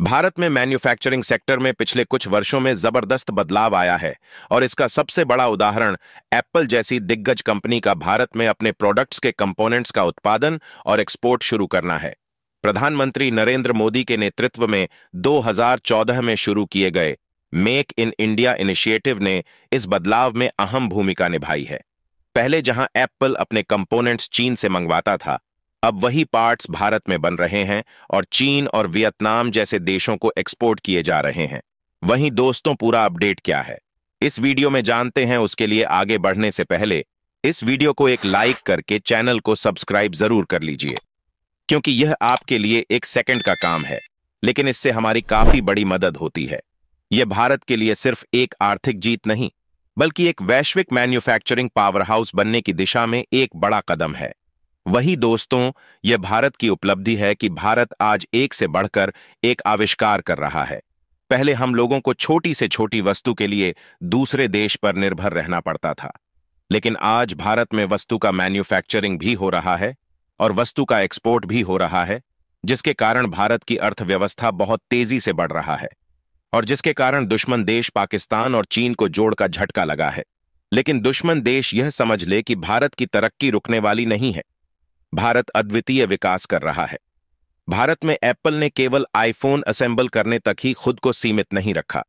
भारत में manufacturing sector में पिछले कुछ वर्षों में जबरदस्त बदलाव आया है और इसका सबसे बड़ा उदाहरण एप्पल जैसी दिग्गज कंपनी का भारत में अपने प्रोडक्ट्स के कंपोनेंट्स का उत्पादन और एक्सपोर्ट शुरू करना है। प्रधानमंत्री नरेंद्र मोदी के नेतृत्व में 2014 में शुरू किए गए मेक इन इंडिया इनिशिएटिव ने इस बदलाव में अहम भूमिका निभाई है। पहले जहां एप्पल अपने कंपोनेंट्स चीन से मंगवाता था, अब वही पार्ट्स भारत में बन रहे हैं और चीन और वियतनाम जैसे देशों को एक्सपोर्ट किए जा रहे हैं। वहीं दोस्तों, पूरा अपडेट क्या है, इस वीडियो में जानते हैं। उसके लिए आगे बढ़ने से पहले इस वीडियो को एक लाइक करके चैनल को सब्सक्राइब जरूर कर लीजिए, क्योंकि यह आपके लिए एक सेकंड का काम है, लेकिन इससे हमारी काफी बड़ी मदद होती है। यह भारत के लिए सिर्फ एक आर्थिक जीत नहीं, बल्कि एक वैश्विक मैन्युफैक्चरिंग पावरहाउस बनने की दिशा में एक बड़ा कदम है। वही दोस्तों, यह भारत की उपलब्धि है कि भारत आज एक से बढ़कर एक आविष्कार कर रहा है। पहले हम लोगों को छोटी से छोटी वस्तु के लिए दूसरे देश पर निर्भर रहना पड़ता था, लेकिन आज भारत में वस्तु का मैन्युफैक्चरिंग भी हो रहा है और वस्तु का एक्सपोर्ट भी हो रहा है, जिसके कारण भारत की अर्थव्यवस्था बहुत तेजी से बढ़ रहा है और जिसके कारण दुश्मन देश पाकिस्तान और चीन को जोड़ का झटका लगा है। लेकिन दुश्मन देश यह समझ ले कि भारत की तरक्की रुकने वाली नहीं है। भारत अद्वितीय विकास कर रहा है। भारत में एप्पल ने केवल आईफोन असेंबल करने तक ही खुद को सीमित नहीं रखा,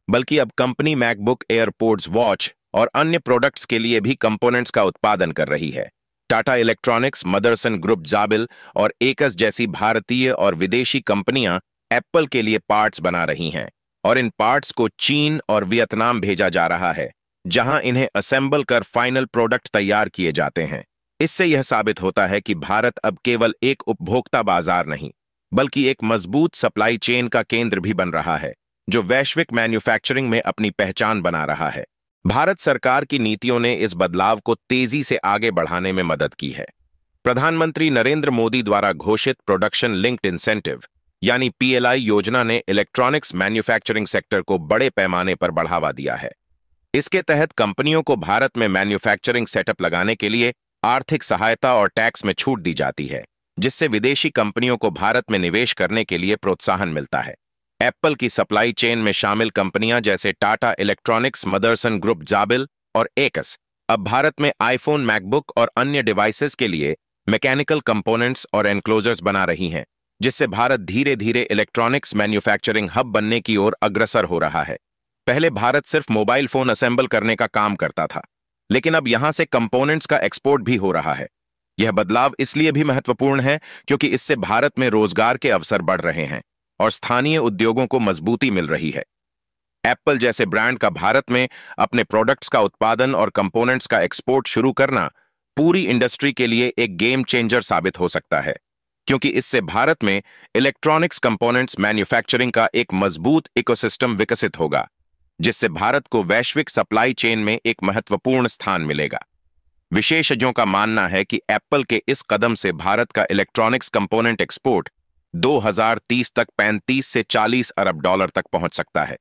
बल्कि अब कंपनी मैकबुक, एयरपोर्ट्स, वॉच और अन्य प्रोडक्ट्स के लिए भी कंपोनेंट्स का उत्पादन कर रही है। टाटा इलेक्ट्रॉनिक्स, मदरसन ग्रुप, जाबिल और एकस जैसी भारतीय और विदेशी कंपनियां एप्पल के लिए पार्ट्स बना रही हैं और इन पार्ट्स को चीन और वियतनाम भेजा जा रहा है, जहां इन्हें असेंबल कर फाइनल प्रोडक्ट तैयार किए जाते हैं। इससे यह साबित होता है कि भारत अब केवल एक उपभोक्ता बाजार नहीं, बल्कि एक मजबूत सप्लाई चेन का केंद्र भी बन रहा है, जो वैश्विक मैन्युफैक्चरिंग में अपनी पहचान बना रहा है। भारत सरकार की नीतियों ने इस बदलाव को तेजी से आगे बढ़ाने में मदद की है। प्रधानमंत्री नरेंद्र मोदी द्वारा घोषित प्रोडक्शन लिंक्ड इंसेंटिव यानी पीएलआई योजना ने इलेक्ट्रॉनिक्स मैन्युफैक्चरिंग सेक्टर को बड़े पैमाने पर बढ़ावा दिया है। इसके तहत कंपनियों को भारत में मैन्युफैक्चरिंग सेटअप लगाने के लिए आर्थिक सहायता और टैक्स में छूट दी जाती है, जिससे विदेशी कंपनियों को भारत में निवेश करने के लिए प्रोत्साहन मिलता है। एप्पल की सप्लाई चेन में शामिल कंपनियां जैसे टाटा इलेक्ट्रॉनिक्स, मदरसन ग्रुप, जाबिल और एकस अब भारत में आईफोन, मैकबुक और अन्य डिवाइसेस के लिए मैकेनिकल कंपोनेंट्स और एनक्लोजर्स बना रही हैं, जिससे भारत धीरे धीरे इलेक्ट्रॉनिक्स मैन्युफैक्चरिंग हब बनने की ओर अग्रसर हो रहा है। पहले भारत सिर्फ मोबाइल फोन असेंबल करने का काम करता था, लेकिन अब यहां से कंपोनेंट्स का एक्सपोर्ट भी हो रहा है। यह बदलाव इसलिए भी महत्वपूर्ण है क्योंकि इससे भारत में रोजगार के अवसर बढ़ रहे हैं और स्थानीय उद्योगों को मजबूती मिल रही है। एप्पल जैसे ब्रांड का भारत में अपने प्रोडक्ट्स का उत्पादन और कंपोनेंट्स का एक्सपोर्ट शुरू करना पूरी इंडस्ट्री के लिए एक गेम चेंजर साबित हो सकता है, क्योंकि इससे भारत में इलेक्ट्रॉनिक्स कंपोनेंट्स मैन्युफैक्चरिंग का एक मजबूत इकोसिस्टम विकसित होगा, जिससे भारत को वैश्विक सप्लाई चेन में एक महत्वपूर्ण स्थान मिलेगा। विशेषज्ञों का मानना है कि एप्पल के इस कदम से भारत का इलेक्ट्रॉनिक्स कंपोनेंट एक्सपोर्ट 2030 तक 35 से 40 अरब डॉलर तक पहुंच सकता है।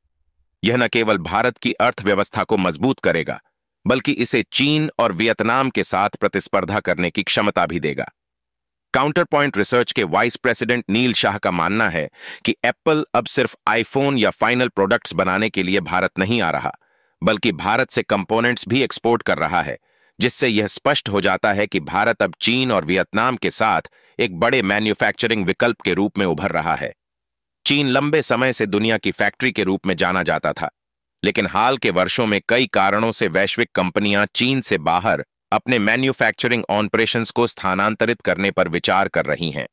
यह न केवल भारत की अर्थव्यवस्था को मजबूत करेगा, बल्कि इसे चीन और वियतनाम के साथ प्रतिस्पर्धा करने की क्षमता भी देगा। काउंटर पॉइंट रिसर्च के वाइस प्रेसिडेंट नील शाह का मानना है कि एप्पल अब सिर्फ आईफोन या फाइनल प्रोडक्ट्स बनाने के लिए भारत नहीं आ रहा, बल्कि भारत से कंपोनेंट्स भी एक्सपोर्ट कर रहा है, जिससे यह स्पष्ट हो जाता है कि भारत अब चीन और वियतनाम के साथ एक बड़े मैन्युफैक्चरिंग विकल्प के रूप में उभर रहा है। चीन लंबे समय से दुनिया की फैक्ट्री के रूप में जाना जाता था, लेकिन हाल के वर्षों में कई कारणों से वैश्विक कंपनियां चीन से बाहर अपने मैन्युफैक्चरिंग ऑपरेशंस को स्थानांतरित करने पर विचार कर रही हैं।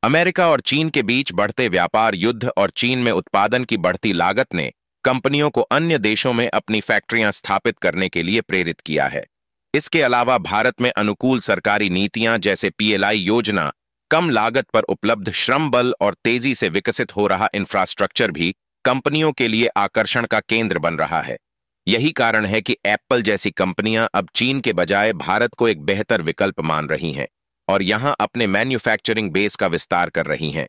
अमेरिका और चीन के बीच बढ़ते व्यापार युद्ध और चीन में उत्पादन की बढ़ती लागत ने कंपनियों को अन्य देशों में अपनी फैक्ट्रियां स्थापित करने के लिए प्रेरित किया है। इसके अलावा भारत में अनुकूल सरकारी नीतियां जैसे पीएलआई योजना, कम लागत पर उपलब्ध श्रम बल और तेजी से विकसित हो रहा इंफ्रास्ट्रक्चर भी कंपनियों के लिए आकर्षण का केंद्र बन रहा है। यही कारण है कि एप्पल जैसी कंपनियां अब चीन के बजाय भारत को एक बेहतर विकल्प मान रही हैं और यहां अपने मैन्युफैक्चरिंग बेस का विस्तार कर रही हैं।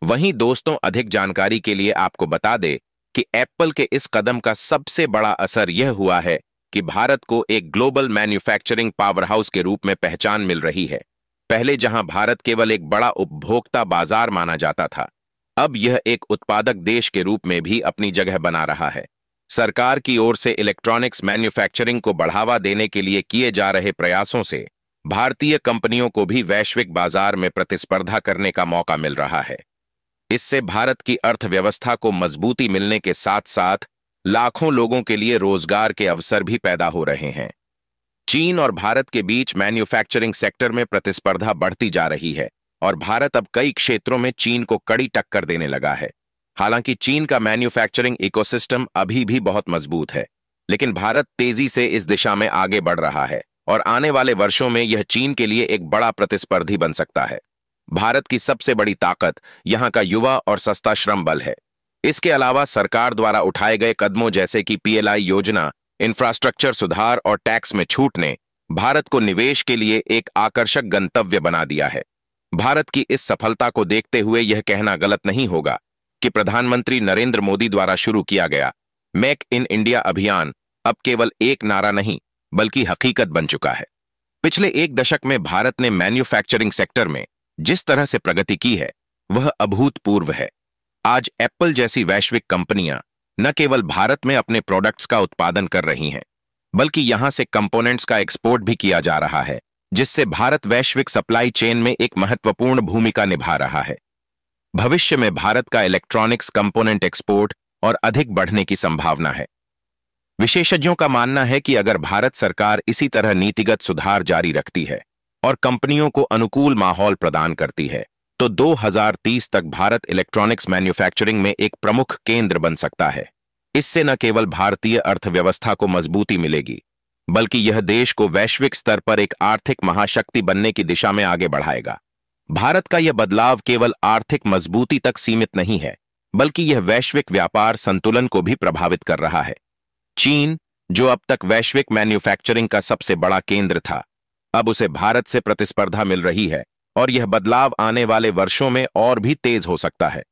वहीं दोस्तों, अधिक जानकारी के लिए आपको बता दें कि एप्पल के इस कदम का सबसे बड़ा असर यह हुआ है कि भारत को एक ग्लोबल मैन्युफैक्चरिंग पावरहाउस के रूप में पहचान मिल रही है। पहले जहां भारत केवल एक बड़ा उपभोक्ता बाजार माना जाता था, अब यह एक उत्पादक देश के रूप में भी अपनी जगह बना रहा है। सरकार की ओर से इलेक्ट्रॉनिक्स मैन्युफैक्चरिंग को बढ़ावा देने के लिए किए जा रहे प्रयासों से भारतीय कंपनियों को भी वैश्विक बाजार में प्रतिस्पर्धा करने का मौका मिल रहा है। इससे भारत की अर्थव्यवस्था को मजबूती मिलने के साथ साथ लाखों लोगों के लिए रोजगार के अवसर भी पैदा हो रहे हैं। चीन और भारत के बीच मैन्युफैक्चरिंग सेक्टर में प्रतिस्पर्धा बढ़ती जा रही है और भारत अब कई क्षेत्रों में चीन को कड़ी टक्कर देने लगा है। हालांकि चीन का मैन्युफैक्चरिंग इकोसिस्टम अभी भी बहुत मजबूत है, लेकिन भारत तेजी से इस दिशा में आगे बढ़ रहा है और आने वाले वर्षों में यह चीन के लिए एक बड़ा प्रतिस्पर्धी बन सकता है। भारत की सबसे बड़ी ताकत यहां का युवा और सस्ता श्रम बल है। इसके अलावा सरकार द्वारा उठाए गए कदमों जैसे कि पीएलआई योजना, इंफ्रास्ट्रक्चर सुधार और टैक्स में छूट ने भारत को निवेश के लिए एक आकर्षक गंतव्य बना दिया है। भारत की इस सफलता को देखते हुए यह कहना गलत नहीं होगा कि प्रधानमंत्री नरेंद्र मोदी द्वारा शुरू किया गया मेक इन इंडिया अभियान अब केवल एक नारा नहीं बल्कि हकीकत बन चुका है। पिछले एक दशक में भारत ने मैन्युफैक्चरिंग सेक्टर में जिस तरह से प्रगति की है वह अभूतपूर्व है। आज एप्पल जैसी वैश्विक कंपनियां न केवल भारत में अपने प्रोडक्ट्स का उत्पादन कर रही हैं, बल्कि यहां से कंपोनेंट्स का एक्सपोर्ट भी किया जा रहा है, जिससे भारत वैश्विक सप्लाई चेन में एक महत्वपूर्ण भूमिका निभा रहा है। भविष्य में भारत का इलेक्ट्रॉनिक्स कंपोनेंट एक्सपोर्ट और अधिक बढ़ने की संभावना है। विशेषज्ञों का मानना है कि अगर भारत सरकार इसी तरह नीतिगत सुधार जारी रखती है और कंपनियों को अनुकूल माहौल प्रदान करती है, तो 2030 तक भारत इलेक्ट्रॉनिक्स मैन्युफैक्चरिंग में एक प्रमुख केंद्र बन सकता है। इससे न केवल भारतीय अर्थव्यवस्था को मजबूती मिलेगी, बल्कि यह देश को वैश्विक स्तर पर एक आर्थिक महाशक्ति बनने की दिशा में आगे बढ़ाएगा। भारत का यह बदलाव केवल आर्थिक मजबूती तक सीमित नहीं है, बल्कि यह वैश्विक व्यापार संतुलन को भी प्रभावित कर रहा है। चीन, जो अब तक वैश्विक मैन्युफैक्चरिंग का सबसे बड़ा केंद्र था, अब उसे भारत से प्रतिस्पर्धा मिल रही है और यह बदलाव आने वाले वर्षों में और भी तेज हो सकता है।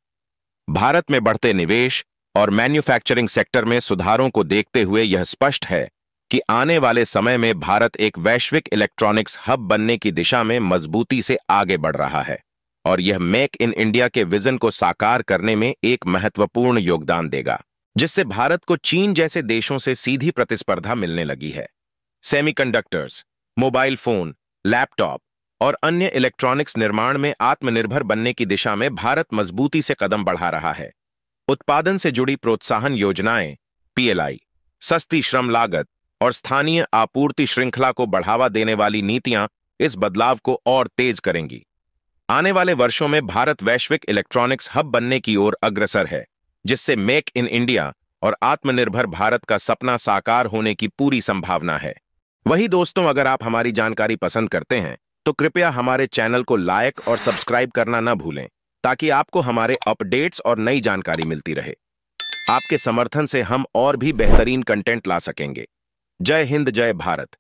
भारत में बढ़ते निवेश और मैन्युफैक्चरिंग सेक्टर में सुधारों को देखते हुए यह स्पष्ट है कि आने वाले समय में भारत एक वैश्विक इलेक्ट्रॉनिक्स हब बनने की दिशा में मजबूती से आगे बढ़ रहा है और यह मेक इन इंडिया के विजन को साकार करने में एक महत्वपूर्ण योगदान देगा, जिससे भारत को चीन जैसे देशों से सीधी प्रतिस्पर्धा मिलने लगी है। सेमीकंडक्टर्स, मोबाइल फोन, लैपटॉप और अन्य इलेक्ट्रॉनिक्स निर्माण में आत्मनिर्भर बनने की दिशा में भारत मजबूती से कदम बढ़ा रहा है। उत्पादन से जुड़ी प्रोत्साहन योजनाएं, पीएलआई, सस्ती श्रम लागत और स्थानीय आपूर्ति श्रृंखला को बढ़ावा देने वाली नीतियां इस बदलाव को और तेज करेंगी। आने वाले वर्षों में भारत वैश्विक इलेक्ट्रॉनिक्स हब बनने की ओर अग्रसर है, जिससे मेक इन इंडिया और आत्मनिर्भर भारत का सपना साकार होने की पूरी संभावना है। वही दोस्तों, अगर आप हमारी जानकारी पसंद करते हैं तो कृपया हमारे चैनल को लाइक और सब्सक्राइब करना न भूलें, ताकि आपको हमारे अपडेट्स और नई जानकारी मिलती रहे। आपके समर्थन से हम और भी बेहतरीन कंटेंट ला सकेंगे। जय हिंद, जय भारत।